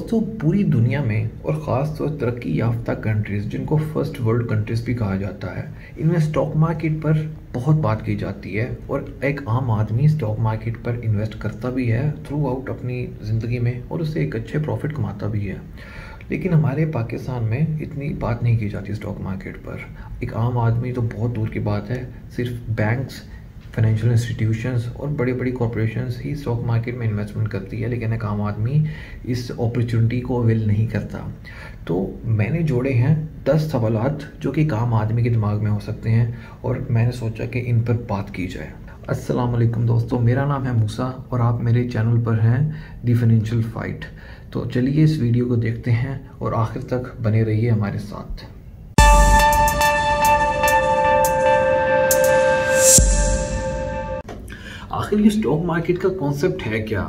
दोस्तों पूरी दुनिया में और ख़ास तौर तरक्की याफ्ता कंट्रीज़ जिनको फर्स्ट वर्ल्ड कंट्रीज़ भी कहा जाता है, इनमें स्टॉक मार्केट पर बहुत बात की जाती है और एक आम आदमी स्टॉक मार्केट पर इन्वेस्ट करता भी है थ्रू आउट अपनी ज़िंदगी में और उससे एक अच्छे प्रॉफिट कमाता भी है। लेकिन हमारे पाकिस्तान में इतनी बात नहीं की जाती स्टॉक मार्केट पर। एक आम आदमी तो बहुत दूर की बात है, सिर्फ बैंक्स, फाइनेंशियल इंस्टीट्यूशंस और बड़ी बड़ी कॉरपोरेशंस ही स्टॉक मार्केट में इन्वेस्टमेंट करती है, लेकिन एक आम आदमी इस अपॉर्चुनिटी को अवेल नहीं करता। तो मैंने जोड़े हैं 10 सवालात जो कि एक आम आदमी के दिमाग में हो सकते हैं और मैंने सोचा कि इन पर बात की जाए। अस्सलाम वालेकुम दोस्तों, मेरा नाम है मूसा और आप मेरे चैनल पर हैं दी फाइनेंशियल फाइट। तो चलिए इस वीडियो को देखते हैं और आखिर तक बने रहिए हमारे साथ। आखिर ये स्टॉक मार्केट का कॉन्सेप्ट है क्या?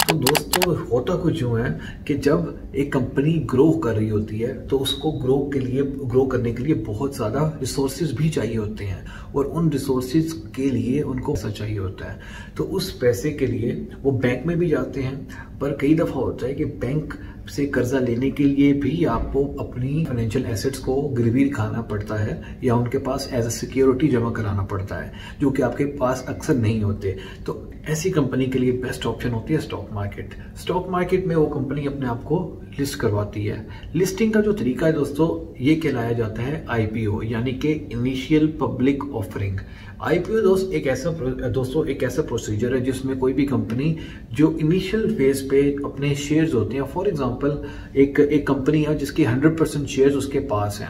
तो दोस्तों होता कुछ यूँ है कि जब एक कंपनी ग्रो कर रही होती है तो उसको ग्रो करने के लिए बहुत ज़्यादा रिसोर्सेज भी चाहिए होते हैं और उन रिसोर्सेज के लिए उनको पैसा चाहिए होता है। तो उस पैसे के लिए वो बैंक में भी जाते हैं, पर कई दफ़ा होता है कि बैंक से कर्जा लेने के लिए भी आपको अपनी फाइनेंशियल एसेट्स को गिरवी दिखाना पड़ता है या उनके पास एज अ सिक्योरिटी जमा कराना पड़ता है, जो कि आपके पास अक्सर नहीं होते। तो ऐसी कंपनी के लिए बेस्ट ऑप्शन होती है स्टॉक मार्केट। स्टॉक मार्केट में वो कंपनी अपने आप को लिस्ट करवाती है। लिस्टिंग का जो तरीका है दोस्तों, ये कहलाया जाता है IPO, यानी कि इनिशियल पब्लिक ऑफरिंग। IPO दोस्तों एक ऐसा प्रोसीजर है जिसमें कोई भी कंपनी जो इनिशियल फेज पे अपने शेयर्स होते हैं, फॉर एग्जांपल एक कंपनी है जिसके 100% शेयर्स उसके पास हैं,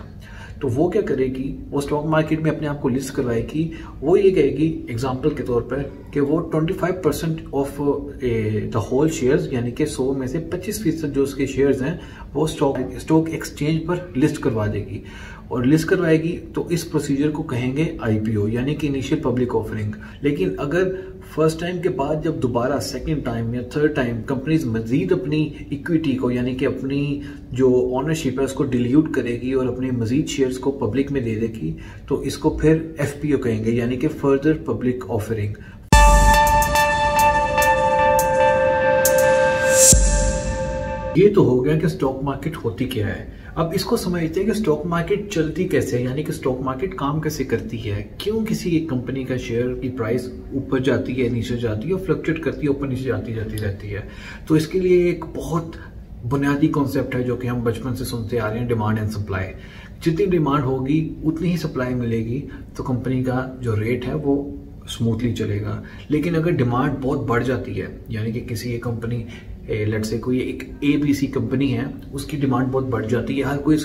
तो वो क्या करेगी, वो स्टॉक मार्केट में अपने आप को लिस्ट करवाएगी। वो ये कहेगी एग्जांपल के तौर पर कि वो 25% ऑफ द होल शेयर्स, यानी कि 100 में से 25% जो उसके शेयर्स हैं वो स्टॉक एक्सचेंज पर लिस्ट करवा देगी और लिस्ट करवाएगी। तो इस प्रोसीजर को कहेंगे IPO, यानी कि इनिशियल पब्लिक ऑफरिंग। लेकिन अगर फर्स्ट टाइम के बाद जब दोबारा सेकंड टाइम या थर्ड टाइम कंपनीज मजीद अपनी इक्विटी को, यानी कि अपनी जो ओनरशिप है उसको डिल्यूट करेगी और अपने मजीद शेयर्स को पब्लिक में दे देगी, तो इसको फिर FPO कहेंगे, यानी कि फर्दर पब्लिक ऑफरिंग। ये तो हो गया कि स्टॉक मार्केट होती क्या है। अब इसको समझते हैं कि स्टॉक मार्केट चलती कैसे है, यानी कि स्टॉक मार्केट काम कैसे करती है, क्यों किसी एक कंपनी का शेयर की प्राइस ऊपर जाती है, नीचे जाती है और फ्लक्चुएट करती है, ऊपर नीचे जाती रहती है। तो इसके लिए एक बहुत बुनियादी कॉन्सेप्ट है जो कि हम बचपन से सुनते आ रहे हैं, डिमांड एंड सप्लाई। जितनी डिमांड होगी उतनी ही सप्लाई मिलेगी, तो कंपनी का जो रेट है वो स्मूथली चलेगा। लेकिन अगर डिमांड बहुत बढ़ जाती है, यानी कि किसी एक कंपनी लेट से कोई एक ABC कंपनी है, उसकी डिमांड बहुत बढ़ जाती है, हर कोई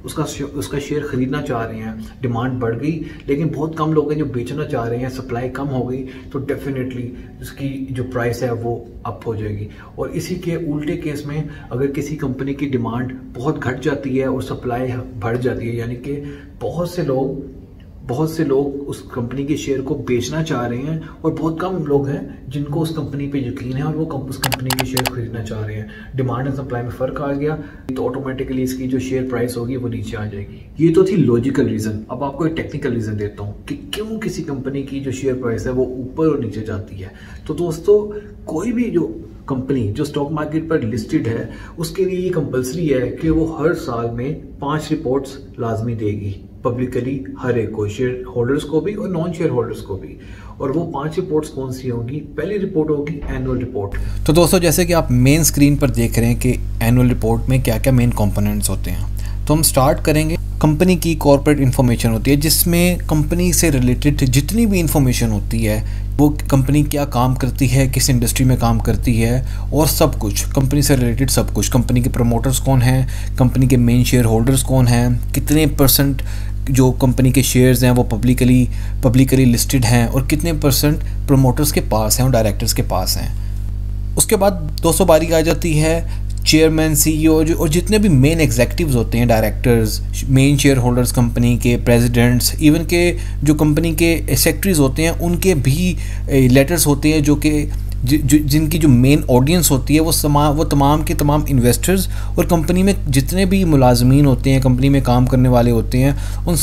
उसका शेयर खरीदना चाह रहे हैं, डिमांड बढ़ गई, लेकिन बहुत कम लोग हैं जो बेचना चाह रहे हैं, सप्लाई कम हो गई, तो डेफिनेटली उसकी जो प्राइस है वो अप हो जाएगी। और इसी के उल्टे केस में अगर किसी कंपनी की डिमांड बहुत घट जाती है और सप्लाई बढ़ जाती है, यानी कि बहुत से लोग उस कंपनी के शेयर को बेचना चाह रहे हैं और बहुत कम लोग हैं जिनको उस कंपनी पे यकीन है और वो उस कंपनी के शेयर खरीदना चाह रहे हैं, डिमांड एंड सप्लाई में फर्क आ गया, तो ऑटोमेटिकली इसकी जो शेयर प्राइस होगी वो नीचे आ जाएगी। ये तो थी लॉजिकल रीजन। अब आपको एक टेक्निकल रीजन देता हूँ कि क्यों किसी कंपनी की जो शेयर प्राइस है वो ऊपर और नीचे जाती है। तो दोस्तों कोई भी जो कंपनी जो स्टॉक मार्केट पर लिस्टेड है, उसके लिए ये कंपलसरी है कि वो हर साल में 5 रिपोर्ट्स लाजमी देगी पब्लिकली, हर एक को, शेयर होल्डर्स को भी और नॉन शेयर होल्डर्स को भी। और वो 5 रिपोर्ट्स कौन सी होंगी? पहली रिपोर्ट होगी एनुअल रिपोर्ट। तो दोस्तों जैसे कि आप मेन स्क्रीन पर देख रहे हैं कि एनुअल रिपोर्ट में क्या क्या मेन कंपोनेंट्स होते हैं, तो हम स्टार्ट करेंगे। कंपनी की कॉर्पोरेट इन्फॉर्मेशन होती है जिसमें कंपनी से रिलेटेड जितनी भी इंफॉर्मेशन होती है, वो कंपनी क्या काम करती है, किस इंडस्ट्री में काम करती है और सब कुछ कंपनी से रिलेटेड सब कुछ। कंपनी के प्रमोटर्स कौन हैं, कंपनी के मेन शेयर होल्डर्स कौन हैं, कितने % जो कंपनी के शेयर्स हैं वो पब्लिकली लिस्टेड हैं और कितने % प्रमोटर्स के पास हैं और डायरेक्टर्स के पास हैं। उसके बाद 200 बारी आ जाती है चेयरमैन, CEO और जितने भी मेन एग्जीक्यूटिव्स होते हैं, directors, main share holders, company के प्रेसिडेंट्स, इवन के जो कंपनी के सेक्रेटरीज होते हैं, उनके भी लेटर्स होते हैं जो कि जिनकी जो मेन ऑडियंस होती है वो तमाम के तमाम इन्वेस्टर्स और कंपनी में जितने भी मुलाजमीन होते हैं, कंपनी में काम करने वाले होते हैं, उन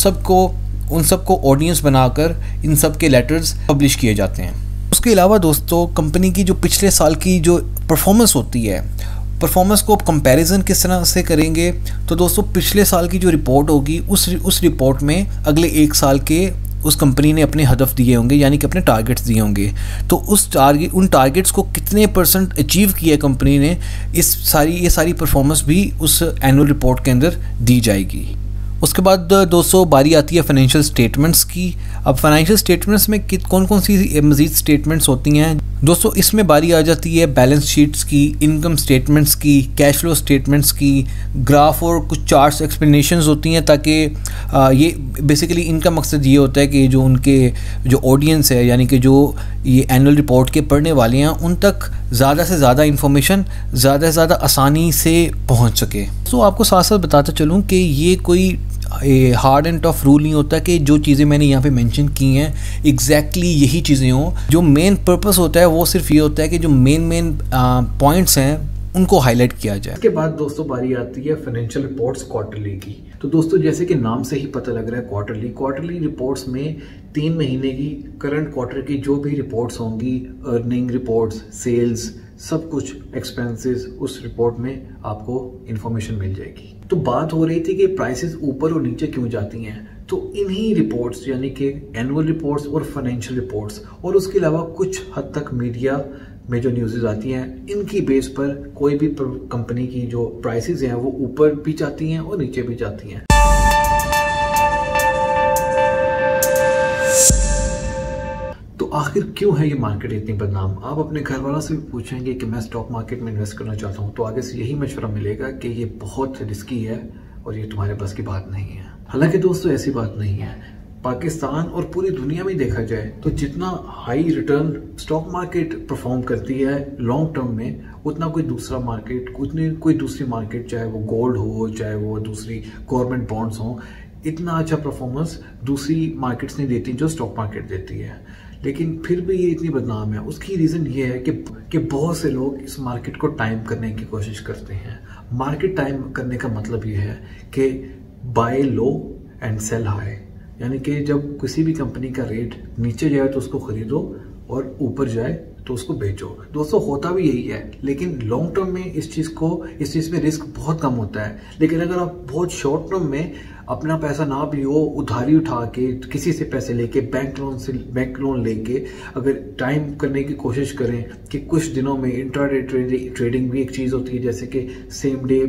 सबको ऑडियंस बनाकर इन सब के लेटर्स पब्लिश किए जाते हैं। उसके अलावा दोस्तों कंपनी की जो पिछले साल की जो परफॉर्मेंस होती है परफॉर्मेंस को आप कंपैरिजन किस तरह से करेंगे, तो दोस्तों पिछले साल की जो रिपोर्ट होगी उस रिपोर्ट में अगले 1 साल के उस कंपनी ने अपने हदफ दिए होंगे, यानी कि अपने टारगेट्स दिए होंगे। तो उन टारगेट्स को कितने % अचीव किया कंपनी ने, ये सारी परफॉर्मेंस भी उस एनुअल रिपोर्ट के अंदर दी जाएगी। उसके बाद दोस्तों बारी आती है फाइनेंशियल स्टेटमेंट्स की। अब फाइनेंशियल स्टेटमेंट्स में कौन कौन सी मज़ीद स्टेटमेंट्स होती हैं दोस्तों, इसमें बारी आ जाती है बैलेंस शीट्स की, इनकम स्टेटमेंट्स की, कैश फ्लो स्टेटमेंट्स की, ग्राफ और कुछ चार्ट्स एक्सप्लेनेशंस होती हैं, ताकि ये बेसिकली इनका मकसद ये होता है कि जो उनके जो ऑडियंस है, यानी कि जो ये एनुअल रिपोर्ट के पढ़ने वाले हैं, उन तक ज़्यादा से ज़्यादा इन्फॉर्मेशन ज़्यादा से ज़्यादा आसानी से पहुँच सके। तो आपको साथ साथ बताता चलूँ कि ये कोई हार्ड एंड टफ रूल नहीं होता कि जो चीज़ें मैंने यहाँ पे मेंशन की हैं एग्जैक्टली यही चीज़ें हों। जो मेन पर्पस होता है वो सिर्फ ये होता है कि जो मेन पॉइंट्स हैं उनको हाईलाइट किया जाए। इसके बाद दोस्तों बारी आती है फाइनेंशियल रिपोर्ट्स क्वार्टरली की। तो दोस्तों जैसे कि नाम से ही पता लग रहा है क्वार्टरली रिपोर्ट्स में 3 महीने की करंट क्वार्टर की जो भी रिपोर्ट्स होंगी, अर्निंग रिपोर्ट्स, सेल्स, सब कुछ एक्सपेंसेस, उस रिपोर्ट में आपको इंफॉर्मेशन मिल जाएगी। तो बात हो रही थी कि प्राइसेस ऊपर और नीचे क्यों जाती हैं, तो इन्हीं रिपोर्ट्स यानी कि एनुअल रिपोर्ट्स और फाइनेंशियल रिपोर्ट्स और उसके अलावा कुछ हद तक मीडिया में जो न्यूज़ आती हैं, इनकी बेस पर कोई भी कंपनी की जो प्राइसेस हैं वो ऊपर भी जाती हैं और नीचे भी जाती हैं। तो आखिर क्यों है ये मार्केट इतनी बदनाम? आप अपने घर वालों से भी पूछेंगे कि मैं स्टॉक मार्केट में इन्वेस्ट करना चाहता हूँ, तो आगे से यही मशवरा मिलेगा कि ये बहुत रिस्की है और ये तुम्हारे बस की बात नहीं है। हालांकि दोस्तों ऐसी बात नहीं है। पाकिस्तान और पूरी दुनिया में देखा जाए तो जितना high return stock market perform करती है लॉन्ग टर्म में, उतना कोई दूसरी मार्केट, चाहे वो गोल्ड हो, चाहे वो दूसरी गवर्नमेंट बॉन्ड्स हो, इतना अच्छा परफॉर्मेंस दूसरी मार्केट्स नहीं देती जो स्टॉक मार्केट देती है। लेकिन फिर भी ये इतनी बदनाम है। उसकी रीज़न ये है कि बहुत से लोग इस मार्केट को टाइम करने की कोशिश करते हैं। मार्केट टाइम करने का मतलब ये है कि buy low and sell high, यानी कि जब किसी भी कंपनी का रेट नीचे जाए तो उसको खरीदो और ऊपर जाए तो उसको बेचो। दोस्तों होता भी यही है, लेकिन लॉन्ग टर्म में इस चीज़ में रिस्क बहुत कम होता है। लेकिन अगर आप बहुत शॉर्ट टर्म में अपना पैसा ना भी हो, उधारी उठा के, किसी से पैसे लेके, बैंक लोन लेके अगर टाइम करने की कोशिश करें कि कुछ दिनों में इंट्राडे ट्रेडिंग भी एक चीज़ होती है, जैसे कि सेम डे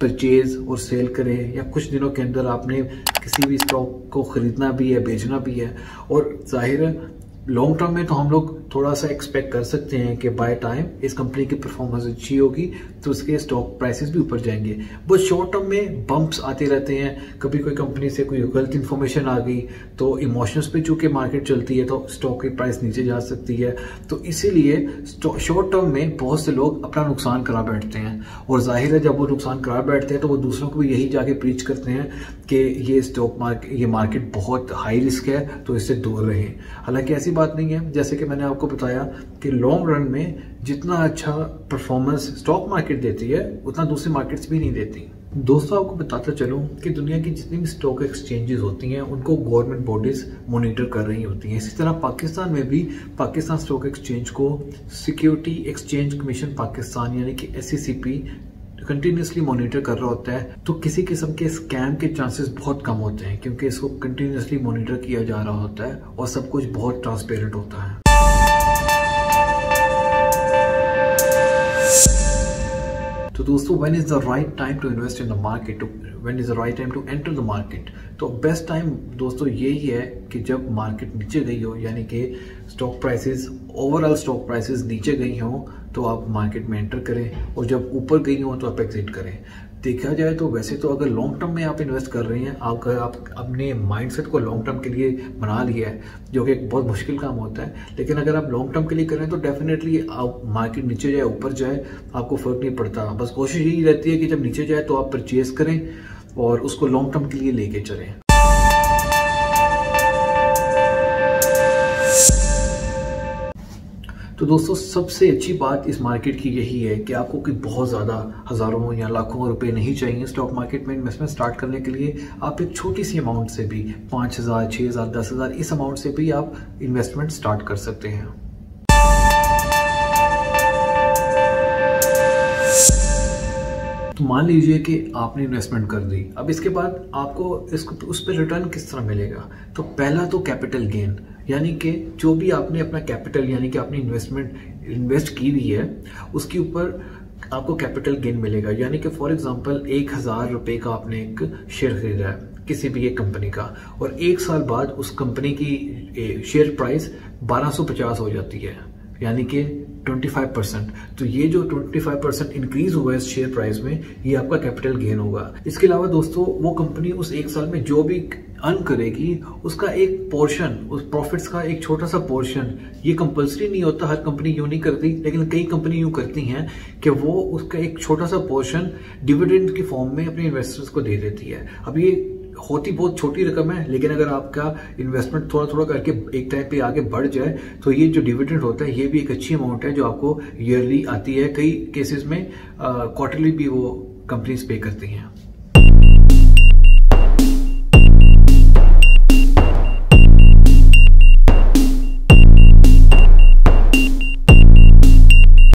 परचेज और सेल करें, या कुछ दिनों के अंदर आपने किसी भी स्टॉक को खरीदना भी है, बेचना भी है, और जाहिर है लॉन्ग टर्म में तो हम लोग थोड़ा सा एक्सपेक्ट कर सकते हैं कि बाय टाइम इस कंपनी की परफॉर्मेंस अच्छी होगी तो उसके स्टॉक प्राइसेस भी ऊपर जाएंगे। बट शॉर्ट टर्म में बम्प्स आते रहते हैं। कभी कोई कंपनी से कोई गलत इन्फॉर्मेशन आ गई तो इमोशंस पे चूंकि मार्केट चलती है तो स्टॉक की प्राइस नीचे जा सकती है। तो इसीलिए शॉर्ट टर्म में बहुत से लोग अपना नुकसान करा बैठते हैं, और जाहिर है जब वो नुकसान करा बैठते हैं तो वो दूसरों को भी यही जाके प्रीच करते हैं कि ये मार्केट बहुत हाई रिस्क है तो इससे दूर रहें। हालांकि ऐसी बात नहीं है। जैसे कि मैंने आपको बताया कि लॉन्ग रन में जितना अच्छा परफॉर्मेंस स्टॉक मार्केट देती है उतना दूसरी मार्केट्स भी नहीं देती। दोस्तों आपको बताता चलूं कि दुनिया की जितनी भी स्टॉक एक्सचेंजेस होती हैं उनको गवर्नमेंट बॉडीज मॉनिटर कर रही होती हैं। इसी तरह पाकिस्तान में भी पाकिस्तान स्टॉक एक्सचेंज को सिक्योरिटी एक्सचेंज कमीशन पाकिस्तान यानी कि SECP कंटिन्यूसली मॉनिटर कर रहा होता है। तो किसी किस्म के स्कैम के चांसेस बहुत कम होते हैं क्योंकि इसको कंटिन्यूसली मॉनिटर किया जा रहा होता है और सब कुछ बहुत ट्रांसपेरेंट होता है। तो दोस्तों when is the right time to invest in the market, when is the right time to enter the market? तो बेस्ट टाइम दोस्तों यही है कि जब मार्केट नीचे गई हो, यानी कि stock prices, overall stock prices नीचे गई हो तो आप मार्केट में एंटर करें, और जब ऊपर गई हो तो आप एग्जिट करें। देखा जाए तो वैसे तो अगर लॉन्ग टर्म में आप इन्वेस्ट कर रहे हैं, आप अपने माइंडसेट को लॉन्ग टर्म के लिए बना लिया है, जो कि एक बहुत मुश्किल काम होता है। लेकिन अगर आप लॉन्ग टर्म के लिए करें तो डेफिनेटली आप मार्केट नीचे जाए ऊपर जाए आपको फर्क नहीं पड़ता। बस कोशिश यही रहती है कि जब नीचे जाए तो आप परचेज करें और उसको लॉन्ग टर्म के लिए लेके चलें। तो दोस्तों सबसे अच्छी बात इस मार्केट की यही है कि आपको कोई बहुत ज़्यादा हज़ारों या लाखों रुपए नहीं चाहिए स्टॉक मार्केट में इन्वेस्टमेंट स्टार्ट करने के लिए। आप एक छोटी सी अमाउंट से भी 5,000, 6,000, 10,000 इस अमाउंट से भी आप इन्वेस्टमेंट स्टार्ट कर सकते हैं। तो मान लीजिए कि आपने इन्वेस्टमेंट कर दी, अब इसके बाद आपको उस पर रिटर्न किस तरह मिलेगा। तो पहला तो कैपिटल गेन, यानी कि जो भी आपने अपना कैपिटल यानी कि आपने इन्वेस्ट की हुई है उसके ऊपर आपको कैपिटल गेन मिलेगा। यानी कि फॉर एग्जांपल 1000 रुपए का आपने एक शेयर खरीदा है किसी भी एक कंपनी का, और 1 साल बाद उस कंपनी की शेयर प्राइस 1250 हो जाती है, यानी कि 25%। तो ये जो 25% इंक्रीज हुआ है इस शेयर प्राइस में, ये आपका कैपिटल गेन होगा। इसके अलावा दोस्तों वो कंपनी उस 1 साल में जो भी अर्न करेगी उसका एक पोर्शन, उस प्रॉफिट्स का एक छोटा सा पोर्शन, ये कंपल्सरी नहीं होता, हर कंपनी यूं नहीं करती, लेकिन कई कंपनी यूं करती हैं कि वो उसका एक छोटा सा पोर्शन डिविडेंड की फॉर्म में अपने इन्वेस्टर्स को दे देती है। अब ये होती बहुत छोटी रकम है, लेकिन अगर आपका इन्वेस्टमेंट थोड़ा थोड़ा करके एक टाइम पे आगे बढ़ जाए तो ये जो डिविडेंड होता है ये भी एक अच्छी अमाउंट है जो आपको ईयरली आती है। कई केसेस में क्वार्टरली भी वो कंपनीज पे करती हैं।